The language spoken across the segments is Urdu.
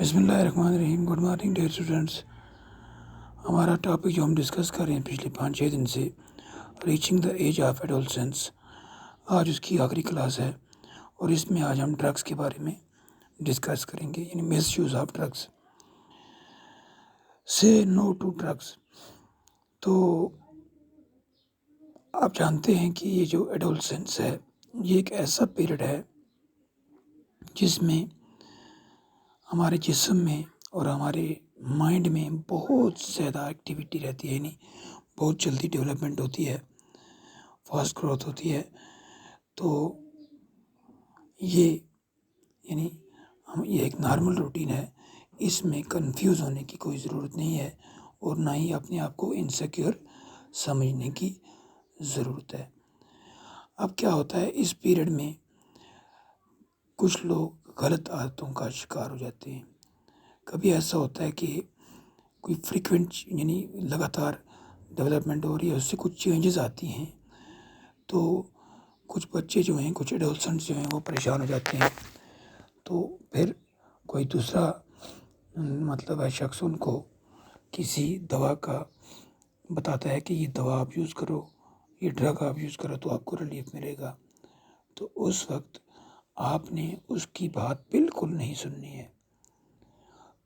بسم اللہ الرحمن الرحیم. Good morning dear students. ہمارا ٹاپک جو ہم ڈسکس کر رہے ہیں پچھلے 5-6 دن سے، reaching the age of adolescence, آج اس کی آخری کلاس ہے اور اس میں آج ہم ڈرگس کے بارے میں ڈسکس کریں گے، یعنی مس یوز آف ڈرگس. سے نو ٹو ڈرگس. تو آپ جانتے ہیں کہ یہ جو ایڈولسنس ہے یہ ایک ایسا پیریڈ ہے جس میں ہمارے جسم میں اور ہمارے مائنڈ میں بہت زیادہ ایکٹیویٹی رہتی ہے، یعنی بہت جلدی ڈیولپمنٹ ہوتی ہے، فاسٹ گروتھ ہوتی ہے. تو یہ ایک نارمل روٹین ہے. اس میں کنفیوز ہونے کی کوئی ضرورت نہیں ہے اور نہ ہی اپنے آپ کو انسیکیور سمجھنے کی ضرورت ہے. اب کیا ہوتا ہے اس پیریڈ میں کچھ لوگ غلط عادتوں کا شکار ہو جاتے ہیں. کبھی ایسا ہوتا ہے کہ کوئی فریکوینٹ یعنی لگاتار ڈیولپمنٹ ہو رہی ہے، اس سے کچھ چینجز آتی ہیں، تو کچھ بچے جو ہیں، کچھ ایڈولسنٹس جو ہیں وہ پریشان ہو جاتے ہیں. تو پھر کوئی دوسرا ہے شخص ان کو کسی دوا کا بتاتا ہے کہ یہ دوا آپ یوز کرو، یہ ڈرگ آپ یوز کرو تو آپ کو ریلیف ملے گا. تو اس وقت آپ نے اس کی بات بالکل نہیں سننی ہے.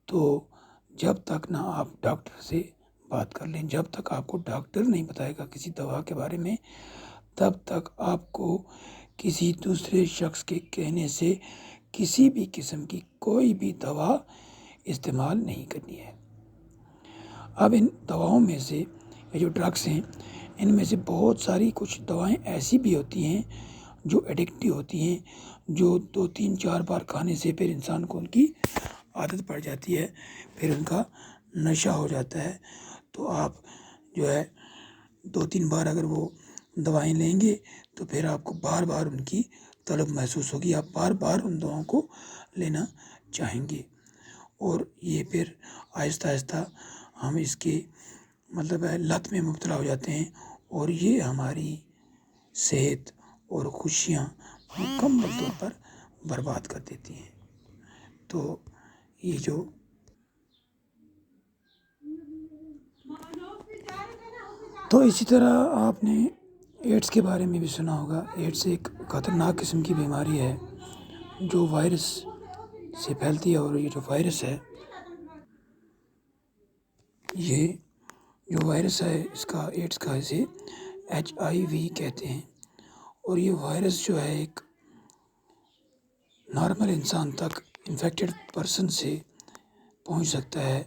تو جب تک نہ آپ ڈاکٹر سے بات کر لیں، جب تک آپ کو ڈاکٹر نہیں بتائے گا کسی دوا کے بارے میں، تب تک آپ کو کسی دوسرے شخص کے کہنے سے کسی بھی قسم کی کوئی بھی دوا استعمال نہیں کرنی ہے. اب ان دواؤں میں سے یہ جو ڈرگس ہیں، ان میں سے بہت ساری کچھ دوائیں ایسی بھی ہوتی ہیں جو ایڈکٹیو ہوتی ہیں، جو 2-3-4 بار کھانے سے پھر انسان کو ان کی عادت پڑ جاتی ہے، پھر ان کا نشہ ہو جاتا ہے. تو آپ جو ہے 2-3 بار اگر وہ دوائیں لیں گے تو پھر آپ کو بار بار ان کی طلب محسوس ہوگی، آپ بار بار ان دواؤں کو لینا چاہیں گے. اور یہ پھر آہستہ آہستہ ہم اس کے لت میں مبتلا ہو جاتے ہیں اور یہ ہماری صحت اور خوشیاں مکمل طور پر برباد کر دیتی ہیں. تو اسی طرح آپ نے ایڈس کے بارے میں بھی سنا ہوگا. ایڈس ایک خطرناک قسم کی بیماری ہے جو وائرس سے پھیلتی ہے، اور یہ جو وائرس ہے، یہ جو وائرس ہے اس کا ایڈس کا اسے HIV کہتے ہیں. اور یہ وائرس جو ہے ایک نارمل انسان تک انفیکٹڈ پرسن سے پہنچ سکتا ہے.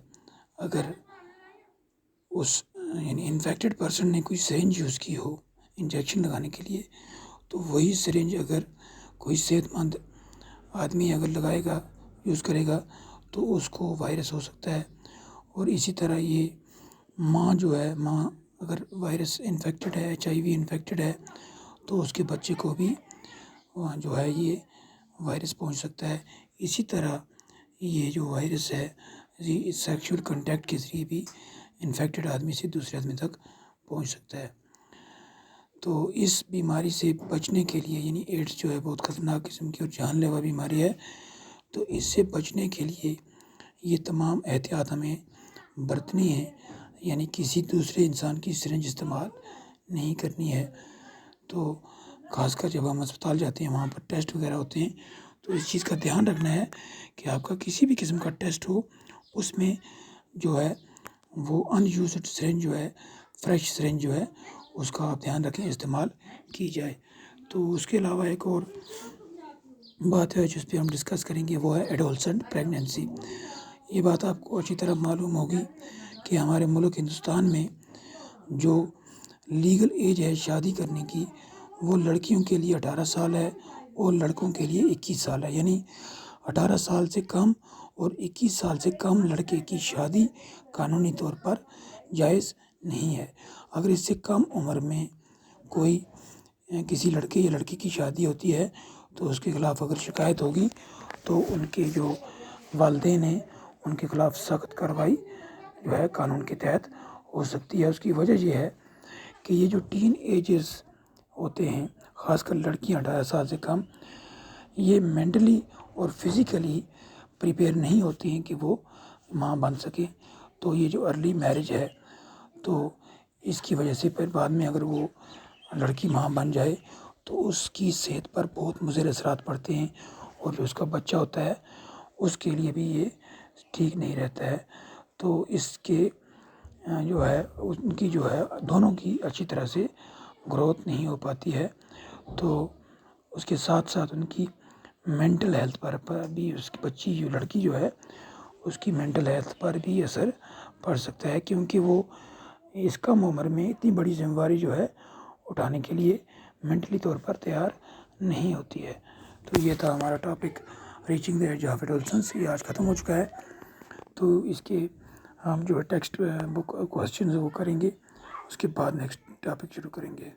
اگر اس انفیکٹڈ پرسن نے کوئی سرنج یوز کی ہو انجیکشن لگانے کے لیے، تو وہی سرنج اگر کوئی صحت مند آدمی اگر لگائے گا، یوز کرے گا، تو اس کو وائرس ہو سکتا ہے. اور اسی طرح یہ ماں اگر وائرس انفیکٹڈ ہے، HIV انفیکٹڈ ہے، تو اس کے بچے کو بھی جو ہے یہ وائرس پہنچ سکتا ہے. اسی طرح یہ جو وائرس ہے یہ سیکشول کنٹیکٹ کے ذریعے بھی انفیکٹڈ آدمی سے دوسرے آدمی تک پہنچ سکتا ہے. تو اس بیماری سے بچنے کے لیے، یعنی ایڈس جو ہے بہت خطرناک قسم کی اور جان لیوا بیماری ہے، تو اس سے بچنے کے لیے یہ تمام احتیاط ہمیں برتنی ہے. یعنی کسی دوسرے انسان کی سرنج استعمال نہیں کرنی ہے. تو خاص کر جب ہم اسپتال جاتے ہیں، وہاں پر ٹیسٹ وغیرہ ہوتے ہیں، تو اس چیز کا دھیان رکھنا ہے کہ آپ کا کسی بھی قسم کا ٹیسٹ ہو، اس میں جو ہے وہ ان یوزڈ سرنج جو ہے، فریش سرنج جو ہے، اس کا آپ دھیان رکھیں، استعمال کی جائے. تو اس کے علاوہ ایک اور بات ہے جس پہ ہم ڈسکس کریں گے، وہ ہے ایڈولسنٹ پریگننسی. یہ بات آپ کو اچھی طرح معلوم ہوگی کہ ہمارے ملک ہندوستان میں جو لیگل ایج ہے شادی کرنے کی، وہ لڑکیوں کے لیے 18 سال ہے اور لڑکوں کے لیے 21 سال ہے. یعنی 18 سال سے کم اور 21 سال سے کم لڑکے کی شادی قانونی طور پر جائز نہیں ہے. اگر اس سے کم عمر میں کوئی کسی لڑکے یا لڑکی کی شادی ہوتی ہے تو اس کے خلاف اگر شکایت ہوگی تو ان کے جو والدین ہیں ان کے خلاف سخت کارروائی جو ہے قانون کے تحت ہو سکتی ہے. اس کی وجہ یہ ہے کہ یہ جو ٹین ایجز ہوتے ہیں، خاص کر لڑکیاں 18 سال سے کم، یہ مینٹلی اور فزیکلی پریپیئر نہیں ہوتی ہیں کہ وہ ماں بن سکیں، تو یہ جو ارلی میرج ہے تو اس کی وجہ سے پھر بعد میں اگر وہ لڑکی ماں بن جائے تو اس کی صحت پر بہت مضر اثرات پڑتے ہیں، اور جو اس کا بچہ ہوتا ہے اس کے لیے بھی یہ ٹھیک نہیں رہتا ہے۔ تو اس کے جو ہے ان کی جو ہے دونوں کی اچھی طرح سے گروتھ نہیں ہو پاتی ہے، تو اس کے ساتھ ساتھ ان کی مینٹل ہیلتھ پر بھی، اس کی بچی جو لڑکی جو ہے اس کی مینٹل ہیلتھ پر بھی اثر پڑ سکتا ہے، کیونکہ وہ اس کم عمر میں اتنی بڑی ذمہ داری جو ہے اٹھانے کے لیے مینٹلی طور پر تیار نہیں ہوتی ہے۔ تو یہ تھا ہمارا topic reaching the age of adolescence, یہ آج ختم ہو چکا ہے۔ تو اس کے ہم جو ہے ٹیکسٹ بک کوسچنز وہ کریں گے، اس کے بعد نیکسٹ ٹاپک شروع کریں گے۔